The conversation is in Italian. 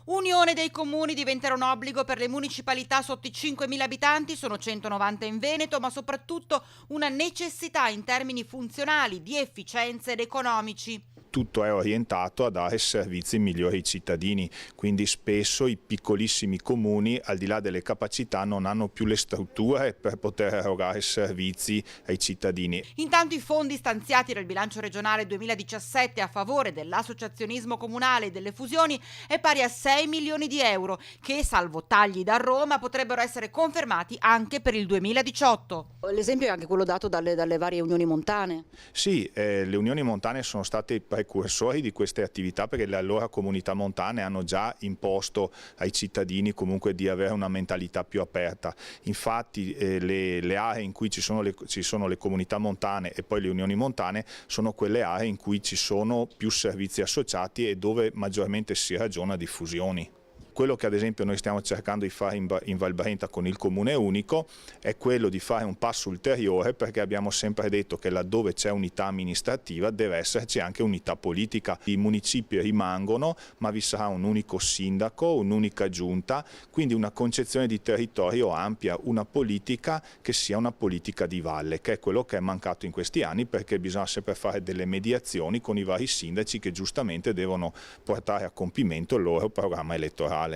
Unione dei comuni diventerà un obbligo per le municipalità sotto i 5.000 abitanti, sono 190 in Veneto, ma soprattutto una necessità in termini funzionali, di efficienza ed economici. Tutto è orientato a dare servizi migliori ai cittadini, quindi spesso i piccolissimi comuni, al di là delle capacità, non hanno più le strutture per poter erogare servizi ai cittadini. Intanto i fondi stanziati dal bilancio regionale 2017 a favore dell'associazionismo comunale e delle fusioni è pari a 6 milioni di euro, che, salvo tagli da Roma, potrebbero essere confermati anche per il 2018. L'esempio è anche quello dato dalle varie unioni montane. Sì, le unioni montane sono state i precursori di queste attività, perché le allora comunità montane hanno già imposto ai cittadini comunque di avere una mentalità più aperta. Infatti le aree in cui ci sono le comunità montane e poi le unioni montane sono quelle aree in cui ci sono più servizi associati e dove maggiormente si ragiona di fusioni. Quello che ad esempio noi stiamo cercando di fare in Val Brenta con il Comune Unico è quello di fare un passo ulteriore, perché abbiamo sempre detto che laddove c'è unità amministrativa deve esserci anche unità politica. I municipi rimangono, ma vi sarà un unico sindaco, un'unica giunta, quindi una concezione di territorio ampia, una politica che sia una politica di valle, che è quello che è mancato in questi anni, perché bisogna sempre fare delle mediazioni con i vari sindaci che giustamente devono portare a compimento il loro programma elettorale.